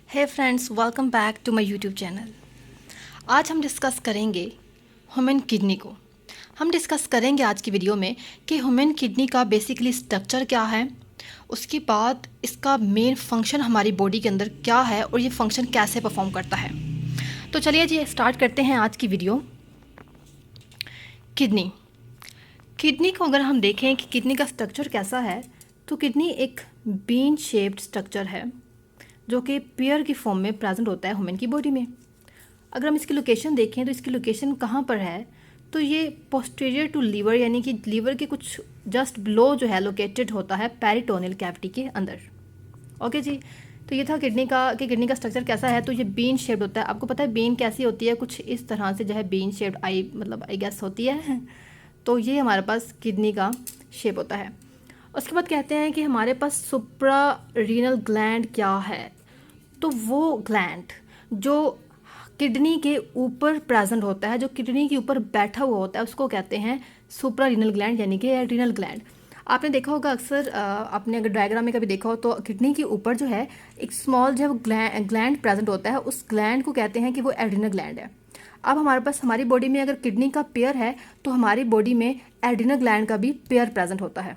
Hey friends, welcome back to my YouTube channel. आज हम discuss करेंगे ह्यूमन किडनी को। हम डिस्कस करेंगे आज की वीडियो में कि ह्यूमन किडनी का बेसिकली स्ट्रक्चर क्या है, उसके बाद इसका मेन फंक्शन हमारी बॉडी के अंदर क्या है और ये फंक्शन कैसे परफॉर्म करता है। तो चलिए जी स्टार्ट करते हैं आज की वीडियो। किडनी किडनी को अगर हम देखें कि किडनी का स्ट्रक्चर कैसा है, तो किडनी एक बीन शेप्ड स्ट्रक्चर है जो कि पेयर की फॉर्म में प्रेजेंट होता है ह्यूमन की बॉडी में। अगर हम इसकी लोकेशन देखें तो इसकी लोकेशन कहाँ पर है, तो ये पोस्टीरियर टू लीवर यानी कि लीवर के कुछ जस्ट बिलो जो है लोकेटेड होता है पेरिटोनियल कैविटी के अंदर। ओके जी, तो ये था किडनी का कि किडनी का स्ट्रक्चर कैसा है। तो ये बीन शेप्ड होता है। आपको पता है बीन कैसी होती है? कुछ इस तरह से जो है बीन शेप्ड आई गेस होती है। तो ये हमारे पास किडनी का शेप होता है। उसके बाद कहते हैं कि हमारे पास सुप्रा रीनल ग्लैंड क्या है। तो वो ग्लैंड जो किडनी के ऊपर प्रेजेंट होता है, जो किडनी के ऊपर बैठा हुआ होता है, उसको कहते हैं सुप्रा रीनल ग्लैंड यानी कि एड्रिनल ग्लैंड। आपने देखा होगा अक्सर, आपने अगर डायग्राम में कभी देखा हो तो किडनी के ऊपर जो है एक स्मॉल जो ग्लैंड प्रेजेंट होता है, उस ग्लैंड को कहते हैं कि वो एड्रिनल ग्लैंड है। अब हमारे पास हमारी बॉडी में अगर किडनी का पेयर है तो हमारी बॉडी में एड्रिनल ग्लैंड का भी पेयर प्रेजेंट होता है।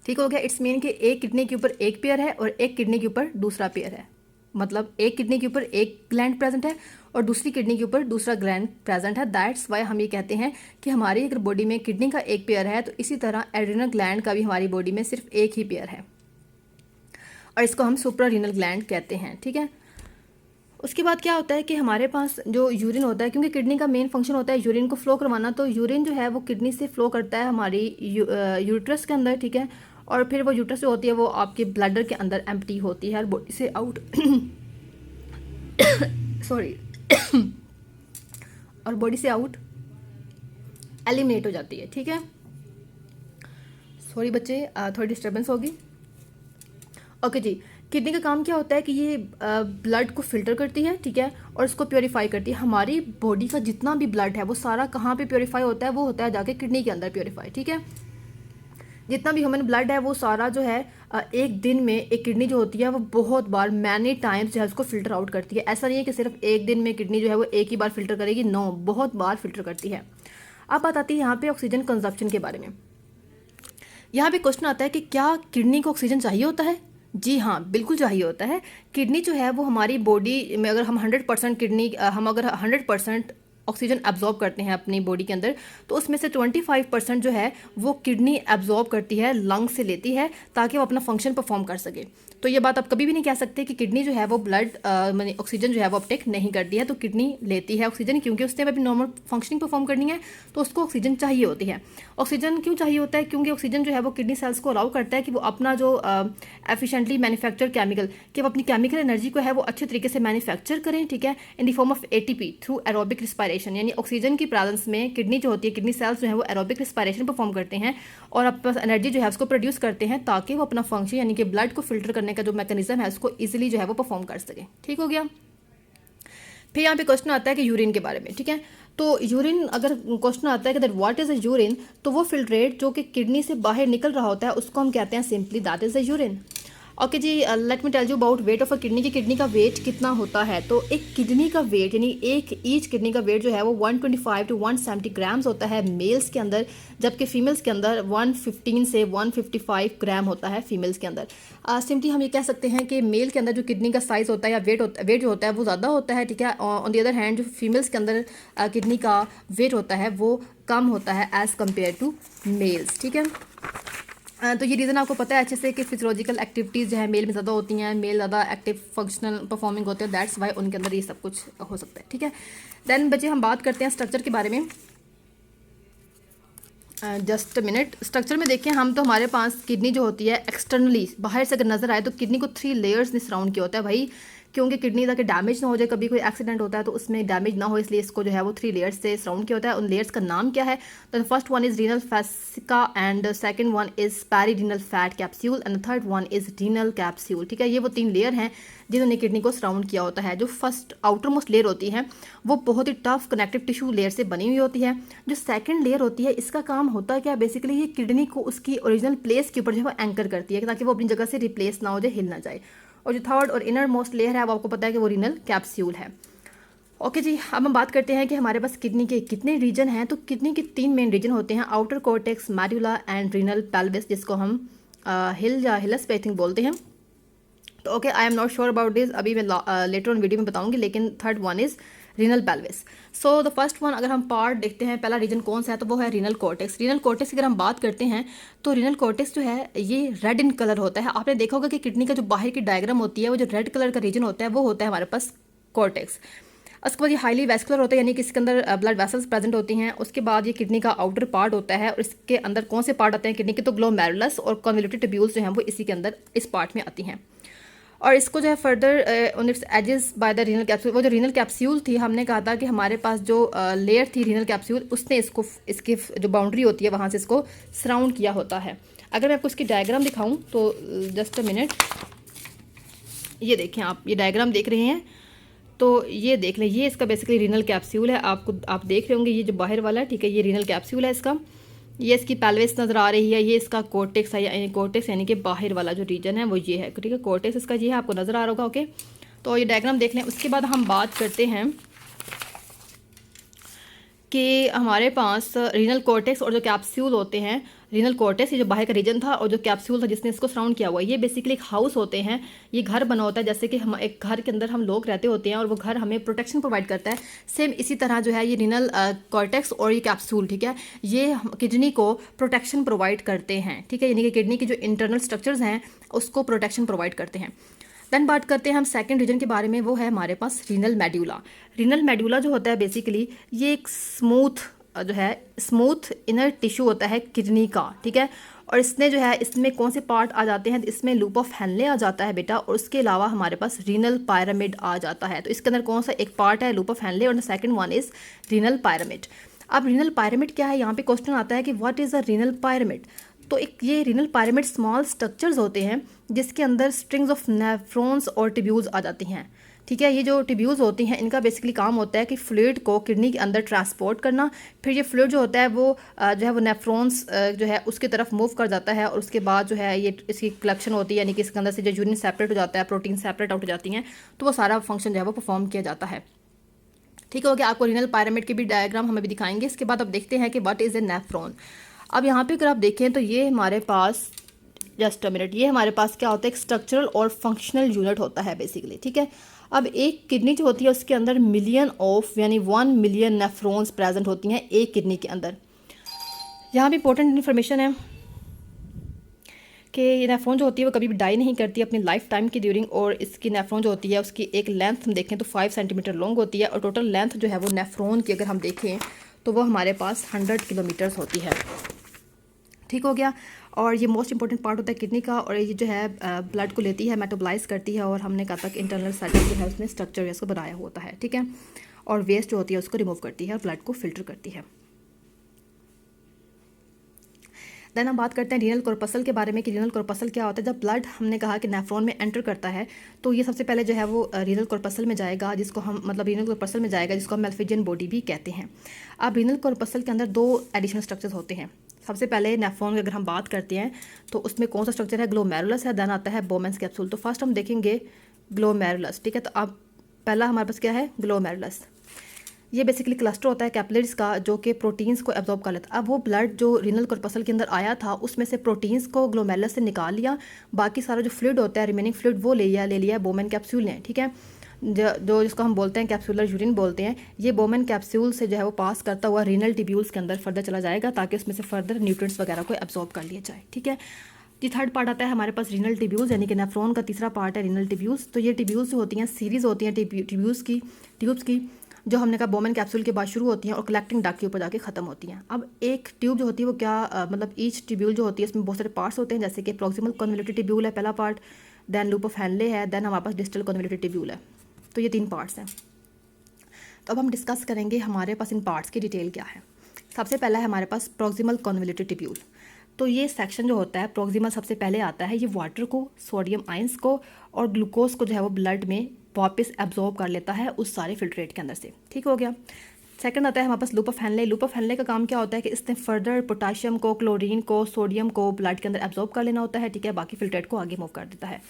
ठीक हो गया। इट्स मीन कि एक किडनी के ऊपर एक पेयर है और एक किडनी के ऊपर दूसरा पेयर है। मतलब एक किडनी के ऊपर एक ग्लैंड प्रेजेंट है और दूसरी किडनी के ऊपर दूसरा ग्लैंड प्रेजेंट है। दैट्स वाई हम ये कहते हैं कि हमारी अगर बॉडी में किडनी का एक पेयर है तो इसी तरह एड्रिनल ग्लैंड का भी हमारी बॉडी में सिर्फ एक ही पेयर है और इसको हम सुप्रारीनल ग्लैंड कहते हैं। ठीक है। उसके बाद क्या होता है कि हमारे पास जो यूरिन होता है, क्योंकि किडनी का मेन फंक्शन होता है यूरिन को फ्लो करवाना, तो यूरिन जो है वो किडनी से फ्लो करता है हमारी यूट्रस के अंदर। ठीक है। और फिर वो यूट्रस जो होती है वो आपके ब्लडर के अंदर एम्प्टी होती है और बॉडी से आउट सॉरी और बॉडी से आउट एलिमिनेट हो जाती है। ठीक है। सॉरी बच्चे, थोड़ी डिस्टर्बेंस होगी। ओके जी, किडनी का काम क्या होता है कि ये ब्लड को फिल्टर करती है। ठीक है। और इसको प्योरीफाई करती है। हमारी बॉडी का जितना भी ब्लड है वो सारा कहाँ पे प्योरीफाई होता है? वो होता है जाके किडनी के अंदर प्योरीफाई। ठीक है। जितना भी ह्यूमन ब्लड है वो सारा जो है एक दिन में एक किडनी जो होती है वो बहुत बार मैनी टाइम्स जो है उसको फिल्टर आउट करती है। ऐसा नहीं है कि सिर्फ एक दिन में किडनी जो है वो एक ही बार फिल्टर करेगी, नो, बहुत बार फिल्टर करती है। अब बात आती है यहाँ पे ऑक्सीजन कंजप्शन के बारे में। यहाँ पे क्वेश्चन आता है कि क्या किडनी को ऑक्सीजन चाहिए होता है? जी हाँ, बिल्कुल चाहिए होता है। किडनी जो है वो हमारी बॉडी में अगर हम 100% किडनी हम अगर 100% ऑक्सीजन एब्जॉर्ब करते हैं अपनी बॉडी के अंदर, तो उसमें से 25% जो है वो किडनी एब्जॉर्ब करती है, लंग से लेती है, ताकि वो अपना फंक्शन परफॉर्म कर सके। तो ये बात आप कभी भी नहीं कह सकते कि किडनी जो है वो ब्लड मानी ऑक्सीजन जो है वो अपटेक नहीं करती है। तो किडनी लेती है ऑक्सीजन, क्योंकि उसने अपनी नॉर्मल फंक्शनिंग परफॉर्म करनी है, तो उसको ऑक्सीजन चाहिए होती है। ऑक्सीजन क्यों चाहिए होता है? क्योंकि ऑक्सीजन जो है वो किडनी सेल्स को अलाउ करता है कि वो अपना जो एफिशिएंटली मैन्युफैक्चर केमिकल, कि वो अपनी केमिकल एनर्जी को है वो अच्छे तरीके से मैन्युफैक्चर करें। ठीक है। In the form of ATP through aerobic respiration, यानी ऑक्सीजन की प्रेजेंस में किडनी जो होती है, किडनी सेल्स जो है वो एरोबिक रिस्पायरेशन परफॉर्म करते हैं और अपना एनर्जी जो है उसको प्रोड्यूस करते हैं, ताकि वो अपना फंक्शन यानी कि ब्लड को फिल्टर करने का जो मैकेनिज्म है उसको इजीली जो है वो परफॉर्म कर सके। ठीक हो गया। फिर यहाँ पे क्वेश्चन आता है कि यूरिन के बारे में। ठीक है। तो यूरिन अगर क्वेश्चन आता है कि that what is a urine, तो वो फिल्ट्रेट जो कि किडनी से बाहर निकल रहा होता है उसको हम कहते हैं simply that is a urine. Okay जी, let me tell you about weight of a kidney की किडनी का वेट कितना होता है। तो एक किडनी का वेट यानी एक ईच किडनी का वेट जो है वो 125 टू 170 ग्राम्स होता है मेल्स के अंदर, जबकि फीमेल्स के अंदर 115 से 155 ग्राम होता है फीमेल्स के अंदर। सिंपली हम ये कह सकते हैं कि मेल के अंदर जो किडनी का साइज़ होता है या वेट जो होता है वो ज़्यादा होता है। ठीक है। ऑन दी अदर हैंड जो फीमेल्स के अंदर किडनी का वेट होता है वो कम होता है एज़ कम्पेयर टू मेल्स। ठीक है। तो ये रीज़न आपको पता है अच्छे से कि फिजियोलॉजिकल एक्टिविटीज़ जो है मेल में ज़्यादा होती हैं, मेल ज़्यादा एक्टिव फंक्शनल परफॉर्मिंग होते हैं, दैट्स वाई उनके अंदर ये सब कुछ हो सकता है। ठीक है। देन बच्चे हम बात करते हैं स्ट्रक्चर के बारे में। Just minute. स्ट्रक्चर में देखें हम, तो हमारे पास किडनी जो होती है एक्सटर्नली बाहर से अगर नजर आए तो किडनी को 3 लेयर्स ने सराउंड किया होता है भाई, क्योंकि किडनी ताकि डैमेज ना हो जाए, कभी कोई एक्सीडेंट होता है तो उसमें डैमेज ना हो, इसलिए इसको जो है वो 3 लेयर्स से सराउंड किया होता है। उन लेयर्स का नाम क्या है? The first one is renal fascia and second one is perirenal fat capsule and third one is renal capsule. ठीक है। ये वो 3 लेयर हैं जिन्होंने किडनी को सराउंड किया होता है। जो फर्स्ट आउटर मोस्ट लेयर होती है वो बहुत ही टफ कनेक्टिव टिश्यू लेयर से बनी हुई होती है। जो सेकंड लेयर होती है इसका काम होता है क्या? बेसिकली ये किडनी को उसकी ओरिजिनल प्लेस के ऊपर जो है वो एंकर करती है, ताकि वो अपनी जगह से रिप्लेस ना हो जाए, हिल ना जाए। और जो थर्ड और इनर मोस्ट लेयर है वो आपको पता है कि वो रीनल कैप्सूल है। ओके जी, अब हम बात करते हैं कि हमारे पास किडनी के कितने रीजन हैं। तो किडनी के 3 मेन रीजन होते हैं, outer cortex, medulla and renal pelvis, जिसको हम हिल या हिलस पे आई थिंक बोलते हैं। तो okay, I am not sure about this, अभी मैं लेटर ऑन वीडियो में बताऊंगी, लेकिन third one is renal pelvis. So the first one, अगर हम पार्ट देखते हैं पहला रीजन कौन सा है तो वो है रीनल कॉर्टेक्स। रीनल कॉर्टेक्स की अगर हम बात करते हैं तो रीनल कॉर्टेक्स जो है ये रेड इन कलर होता है। आपने देखा होगा कि किडनी का जो बाहर की डायग्राम होती है वो जो रेड कलर का रीजन होता है वो होता है हमारे पास कॉर्टेक्स। उसके बाद ये हाईली वेस्कुलर होता है, यानी कि इसके अंदर ब्लड वेसल्स प्रेजेंट होती हैं। उसके बाद ये किडनी का आउटर पार्ट होता है और इसके अंदर कौन से पार्ट आते हैं किडनी के, तो ग्लोमेरुलस और कन्वोल्यूटेड ट्यूब्यूल्स जो हैं वो इसी के अंदर इस पार्ट में आती हैं। और इसको जो है further on its edges by the renal capsule, वो जो रीनल कैप्सूल थी हमने कहा था कि हमारे पास जो लेयर थी रीनल कैप्सूल उसने इसको इसकी जो बाउंड्री होती है वहाँ से इसको सराउंड किया होता है। अगर मैं आपको इसकी डायग्राम दिखाऊं तो जस्ट अ मिनट, ये देखें आप, ये डायग्राम देख रहे हैं तो ये देख लें, ये इसका बेसिकली रीनल कैप्सूल है। आप देख रहे होंगे ये जो बाहर वाला है, ठीक है, ये रीनल कैप्सूल है इसका। ये इसकी पेल्विस नज़र आ रही है, ये इसका कोर्टेक्स है, कोर्टेक्स यानी कि बाहर वाला जो रीजन है वो ये है, ठीक है, कोर्टेक्स इसका ये है, आपको नज़र आ रहा होगा। ओके, तो ये डायग्राम देख लें। उसके बाद हम बात करते हैं कि हमारे पास रीनल कॉर्टेक्स और जो कैप्सूल होते हैं, रीनल कॉर्टेक्स ये जो बाहर का रीजन था और जो कैप्सूल था जिसने इसको सराउंड किया हुआ है, ये बेसिकली एक हाउस होते हैं। ये घर बना होता है, जैसे कि हम एक घर के अंदर हम लोग रहते होते हैं और वो घर हमें प्रोटेक्शन प्रोवाइड करता है। सेम इसी तरह जो है ये रीनल कॉर्टेक्स और ये कैप्सूल, ठीक है, ये किडनी को प्रोटेक्शन प्रोवाइड करते हैं, ठीक है, यानी कि किडनी की जो इंटरनल स्ट्रक्चर्स हैं उसको प्रोटेक्शन प्रोवाइड करते हैं। देन बात करते हैं हम सेकंड रीजन के बारे में, वो है हमारे पास रीनल मेड्यूला। रीनल मेड्यूला जो होता है बेसिकली ये एक स्मूथ इनर टिश्यू होता है किडनी का, ठीक है, और इसने जो है इसमें कौन से पार्ट आ जाते हैं, इसमें लूप ऑफ हेनले आ जाता है बेटा, और उसके अलावा हमारे पास रीनल पायरामिड आ जाता है। तो इसके अंदर कौन सा एक पार्ट है, लूप ऑफ हेनले, और the second one is renal pyramid. अब रीनल पायरामिड क्या है, यहाँ पे क्वेश्चन आता है कि what is a renal pyramid. तो एक ये रीनल पायरामिड स्मॉल स्ट्रक्चर्स होते हैं जिसके अंदर स्ट्रिंग्स ऑफ नेफ्रॉन्स और ट्यूब्यूल्स आ जाती हैं, ठीक है। ये जो ट्यूब्यूल्स होती हैं इनका बेसिकली काम होता है कि फ्लूइड को किडनी के अंदर ट्रांसपोर्ट करना, फिर ये फ्लूइड जो होता है वो जो है वो नेफ्रॉन्स जो है उसकी तरफ मूव कर जाता है, और उसके बाद जो है ये इसकी कलेक्शन होती है, यानी कि इसके अंदर से जो यूरिन सेपरेट हो जाता है, प्रोटीन सेपरेट आउट हो जाती हैं, तो वो सारा फंक्शन जो है वो परफॉर्म किया जाता है। ठीक हो गया, आपको रीनल पायरामिड के भी डायग्राम हमें भी दिखाएंगे। इसके बाद अब देखते हैं कि व्हाट इज़ ए नेफ्रॉन। अब यहाँ पे अगर आप देखें तो ये हमारे पास, जस्ट अ मिनट, ये हमारे पास क्या होता है, एक स्ट्रक्चरल और फंक्शनल यूनिट होता है बेसिकली, ठीक है। अब एक किडनी जो होती है उसके अंदर मिलियन ऑफ यानी 1 मिलियन नेफ्रॉन्स प्रेजेंट होती हैं एक किडनी के अंदर। यहाँ भी इंपॉर्टेंट इन्फॉर्मेशन है कि ये नेफ्रॉन जो होती है वो कभी भी डाई नहीं करती अपनी लाइफ टाइम की ड्यूरिंग, और इसकी नेफ्रॉन जो होती है उसकी एक लेंथ हम देखें तो 5 सेंटीमीटर लॉन्ग होती है, और टोटल लेंथ जो है वो नेफ्रॉन की अगर हम देखें तो वो हमारे पास 100 किलोमीटर्स होती है। ठीक हो गया, और ये मोस्ट इंपॉर्टेंट पार्ट होता है किडनी का, और ये जो है ब्लड को लेती है, मेटाबोलाइज करती है, और हमने कहा था कि इंटरनल सेटअप जो है उसने स्ट्रक्चर इसको बनाया होता है, ठीक है, और वेस्ट जो होती है उसको रिमूव करती है और ब्लड को फिल्टर करती है। देन हम बात करते हैं रीनल कॉर्पसल के बारे में कि रीनल कॉर्पसल क्या होता है। जब ब्लड हमने कहा कि नेफ्रॉन में एंटर करता है तो ये सबसे पहले जो है वो रीनल कॉर्पसल में जाएगा, जिसको हम रीनल कॉर्पसल में जाएगा जिसको हम मेल्फिजियन बॉडी भी कहते हैं। अब रीनल कॉर्पसल के अंदर 2 एडिशनल स्ट्रक्चर्स होते हैं। सबसे पहले नेफ्रॉन की अगर हम बात करते हैं तो उसमें कौन सा स्ट्रक्चर है, ग्लोमेरुलस है, देन आता है बोमेंस कैप्सूल। तो फर्स्ट हम देखेंगे ग्लोमेरुलस, ठीक है। तो अब पहला हमारे पास क्या है, ग्लोमेरुलस। ये बेसिकली क्लस्टर होता है कैपिलरीज का जो कि प्रोटीन्स को एब्जॉर्ब कर लेता है। अब वो ब्लड जो रीनल कॉर्पसल के अंदर आया था उसमें से प्रोटीन्स को ग्लोमेरुलस से निकाल लिया, बाकी सारा जो फ्लूइड होता है रिमेनिंग फ्लूइड वो ले लिया बोमेन कैप्सूल ने, ठीक है, जो जिसको हम बोलते हैं कैप्सूलर यूरिन बोलते हैं। ये बोमेन कैप्सूल से जो है वो पास करता हुआ रीनल ट्यूब्यूल्स के अंदर फर्दर चला जाएगा ताकि उसमें से फर्दर न्यूट्रिएंट्स वगैरह को एब्जॉर्ब कर लिया जाए, ठीक है। ये थर्ड पार्ट आता है हमारे पास रीनल ट्यूब्यूल्स, यानी कि नेफ्रॉन का तीसरा पार्ट है रीनल ट्यूब्यूल्स। तो ये ट्यूब्यूल्स जो होती हैं सीरीज होती हैं ट्यूब्स की, जो हमने कहा बोमेन कैप्सूल के बाद शुरू होती हैं और कलेक्टिंग डक्ट के ऊपर जाके खत्म होती हैं। अब एक ट्यूब जो होती है वो क्या मतलब ईच ट्यूब्यूल जो होती है उसमें बहुत सारे पार्ट्स होते हैं, जैसे कि प्रॉक्सिमल कन्वोल्यूटेड ट्यूब्यूल है पहला part, then loop of Henle है, देन हमारे पास डिस्टल कन्वोल्यूटेड ट्यूब्यूल है। तो ये 3 पार्ट्स हैं। तो अब हम डिस्कस करेंगे हमारे पास इन पार्ट्स की डिटेल क्या है। सबसे पहला है हमारे पास प्रॉक्सिमल कन्वोल्यूटेड ट्यूब्यूल। तो ये सेक्शन जो होता है प्रॉक्सिमल सबसे पहले आता है, ये वाटर को, सोडियम आयंस को और ग्लूकोज को जो है वो ब्लड में वापस एब्जॉर्ब कर लेता है उस सारे फिल्ट्रेट के अंदर से, ठीक हो गया। सेकंड आता है हमारे पास loop of Henle. Loop of Henle का काम क्या होता है कि इसने फर्दर पोटाशियम को, क्लोरीन को, सोडियम को ब्लड के अंदर एब्जॉर्ब कर लेना होता है, ठीक है, बाकी फिल्ट्रेट को आगे मूव कर देता है।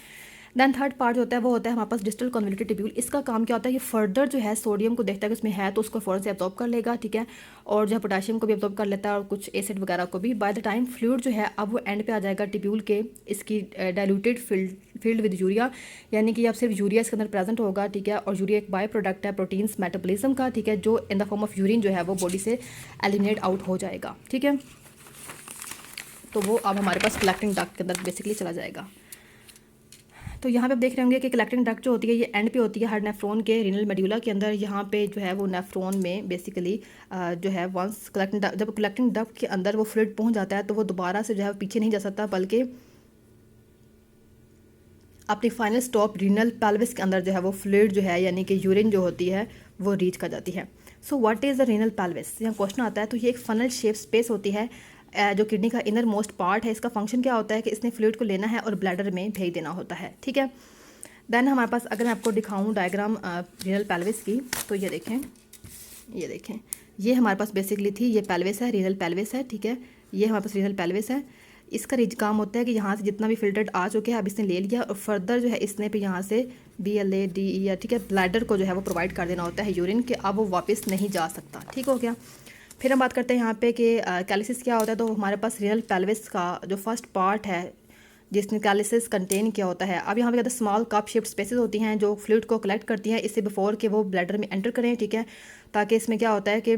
देन थर्ड पार्ट जो होता है वो होता है हमारे पास डिस्टल कन्वोल्यूटेड ट्यूब्यूल। इसका काम क्या होता है, ये फर्दर जो है सोडियम को देखता है कि उसमें है तो उसको फ़ौरन से एब्जॉर्ब कर लेगा, ठीक है, और जो है पोटाशियम को भी एब्जॉर्ब कर लेता है और कुछ एसिड वगैरह को भी। बाय द टाइम फ्लूइड जो है अब वो एंड पे आ जाएगा ट्यूब्यूल के, इसकी डाइल्यूटेड फील्ड विद यूरिया, यानी कि अब सिर्फ यूरिया इसके अंदर प्रेजेंट होगा, ठीक है, और यूरिया एक बाय प्रोडक्ट है प्रोटीन्स मेटाबॉलिज्म का, ठीक है, जो in the form of urine जो है वो बॉडी से एलिमिनेट आउट हो जाएगा, ठीक है। तो वो अब हमारे पास कलेक्टिंग डक्ट के अंदर बेसिकली चला जाएगा। तो यहाँ पे आप देख रहे होंगे कि कलेक्टिंग डक्ट जो होती है ये एंड पे होती है हर नेफ्रॉन के रीनल मेड्यूला के अंदर। यहाँ पे जो है वो नेफ्रॉन में बेसिकली जो है वंस जब कलेक्टिंग डक्ट के अंदर वो फ्लूइड पहुँच जाता है तो वो दोबारा से जो है पीछे नहीं जा सकता, बल्कि अपनी फाइनल स्टॉप रीनल पेल्विस के अंदर जो है वो फ्लूइड जो है यानी कि यूरिन जो होती है वो रीच कर जाती है। So what is the renal pelvis, यहाँ क्वेश्चन आता है। तो ये एक फनल शेप स्पेस होती है जो किडनी का इनर मोस्ट पार्ट है। इसका फंक्शन क्या होता है कि इसने फ्लूइड को लेना है और ब्लैडर में भेज देना होता है, ठीक है। देन हमारे पास अगर मैं आपको दिखाऊं डायग्राम रीनल पेल्विस की, तो ये देखें ये हमारे पास बेसिकली थी, ये पेल्विस है, रीनल पेल्विस है, ठीक है, ये हमारे पास रीनल पेल्विस है। इसका काम होता है कि यहाँ से जितना भी फिल्टर्ड आ चुके हैं अब इसने ले लिया और फर्दर जो है इसने फिर यहाँ से BLADE, ठीक है, ब्लैडर को जो है वो प्रोवाइड कर देना होता है यूरिन के, अब वो वापस नहीं जा सकता, ठीक हो गया। फिर हम बात करते हैं यहाँ पे कि कैलिसिस क्या होता है। तो हमारे पास रीनल पेल्विस का जो फर्स्ट पार्ट है जिसने कैलिसिस कंटेन किया होता है, अब यहाँ पे कहते हैं स्मॉल कप शेप्ड स्पेसेस होती हैं जो फ्लूइड को कलेक्ट करती हैं इससे बिफोर कि वो ब्लैडर में एंटर करें, ठीक है, ताकि इसमें क्या होता है कि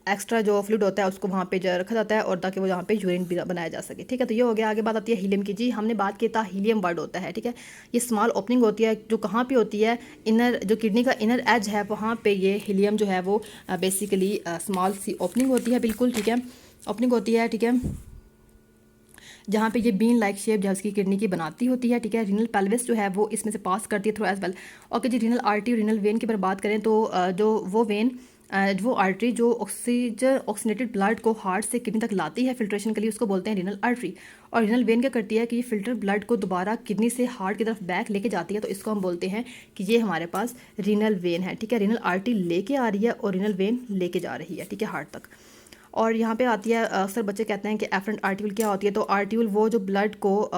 एक्स्ट्रा जो फ्लूइड होता है उसको वहाँ पे जो रखा जाता है और ताकि वो यहाँ पे यूरिन भी बनाया जा सके, ठीक है। तो ये हो गया। आगे बात आती है हीलियम की। जी हमने बात की था हीलियम वर्ड होता है, ठीक है, ये स्मॉल ओपनिंग होती है जो कहाँ पे होती है, इनर जो किडनी का इनर एज है वहाँ पे ये हीलियम जो है वो बेसिकली स्मॉल सी ओपनिंग होती है, बिल्कुल, ठीक है, ओपनिंग होती है, ठीक है, जहाँ पे ये बीन लाइक शेप जो है उसकी किडनी की बनाती होती है, ठीक है। रीनल पेल्विस जो है वो इसमें से पास करती है थ्रू एज वेल। ओके जी, रीनल आर्टरी, रीनल वेन की बात करें तो जो वो वेन वो आर्टरी जो ऑक्सीनेटेड ब्लड को हार्ट से किडनी तक लाती है फिल्ट्रेशन के लिए उसको बोलते हैं रीनल आर्टरी। और रीनल वेन क्या करती है कि ये फिल्टर ब्लड को दोबारा किडनी से हार्ट की तरफ बैक लेके जाती है, तो इसको हम बोलते हैं कि ये हमारे पास रीनल वेन है, ठीक है। रीनल आर्टरी लेके आ रही है और रीनल वेन लेके जा रही है, ठीक है, हार्ट तक। और यहाँ पे आती है, अक्सर बच्चे कहते हैं कि एफरेंट आर्टिकल क्या होती है। तो आर्टिकल वो जो ब्लड को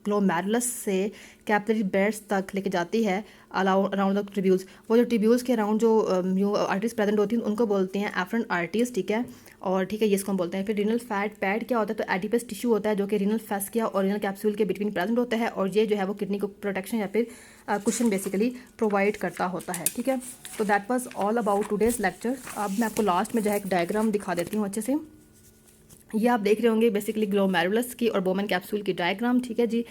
ग्लोमेरुलस से कैपिलरी बेड्स तक लेके जाती है अराउंड द ट्यूब्यूल्स। वो जो ट्यूब्यूल्स के अराउंड जो आर्टरीज प्रेजेंट होती हैं उनको बोलते हैं एफरेंट आर्टरीज, ठीक है, और ठीक है ये इसको हम बोलते हैं। फिर रीनल फैट पैड क्या होता है, तो एडिपस टिश्यू होता है जो कि रीनल फैस्किया और रीनल कैप्सूल के बिटवीन प्रेजेंट होता है और ये जो है वो किडनी को प्रोटेक्शन या फिर कुशन बेसिकली प्रोवाइड करता होता है, ठीक है। तो that was all about today's lecture. अब मैं आपको लास्ट में जो है एक डायग्राम दिखा देती हूँ अच्छे से। ये आप देख रहे होंगे बेसिकली ग्लोमेरुलस की और बोमन कैप्सूल की डायग्राम, ठीक है जी।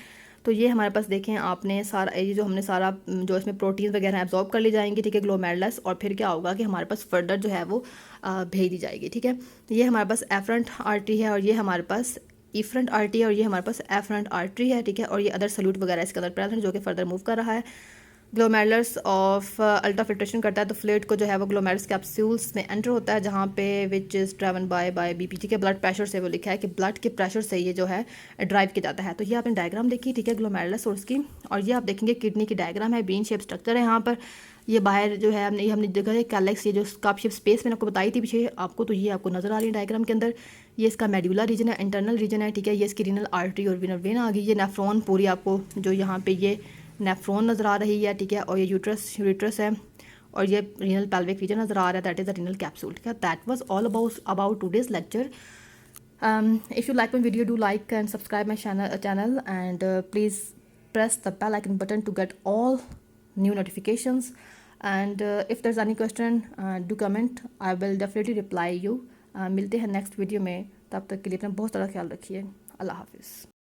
तो ये हमारे पास देखें आपने सारा ये जो हमने सारा जो इसमें प्रोटीन वगैरह एब्जॉर्ब कर ली जाएंगी, ठीक है, ग्लोमेरुलस, और फिर क्या होगा कि हमारे पास फर्दर जो है वो भेज दी जाएगी, ठीक है। तो ये हमारे पास एफरेंट आर्टरी है और ये हमारे पास इफरेंट आर्टरी है और ये हमारे पास एफरेंट आर्टरी है, ठीक है, और ये अदर सल्यूट वगैरह इसके अंदर प्रेजेंट जो कि फर्दर मूव कर रहा है। ग्लोमेरुलस ऑफ अल्ट्रा फिल्ट्रेशन करता है तो फ्लूइड को जो है वो ग्लोमेरुलस कैप्सूल्स में एंटर होता है जहाँ पे which is driven by BPT के ब्लड प्रेशर से, वो लिखा है कि ब्लड के प्रेशर से ये जो है ड्राइव किया जाता है। तो ये आपने डायग्राम देखी, ठीक है, ग्लोमेरुलस सोर्स की। और ये आप देखेंगे किडनी की डायग्राम है, बीन शेप स्ट्रक्चर है यहाँ पर। ये बाहर जो है हमने देखा है कैलेक्स, ये जो कप शेप स्पेस मैंने आपको बताई थी पीछे आपको, तो ये आपको नजर आ रही है डायग्राम के अंदर। ये इसका मेड्यूला रीजन है, इंटरनल रीजन है, ठीक है, ये इसकी रीनल आर्टरी और रीनल वेन आ गई। ये नेफ्रॉन पूरी आपको जो यहाँ पे ये नेफ्रॉन नज़र आ रही है, ठीक है, और ये यूट्रस है और ये रीनल पेल्विक रीजन नज़र आ रहा है, that is the renal capsule, ठीक है। That was all about today's lecture. If you like my video, do like and subscribe my channel and please press the bell icon button to get all new notifications. And if there's any question, do comment. I will definitely reply you. मिलते हैं next video में, तब तक के लिए अपना बहुत सारा ख्याल रखिए। अल्लाह हाफिज़।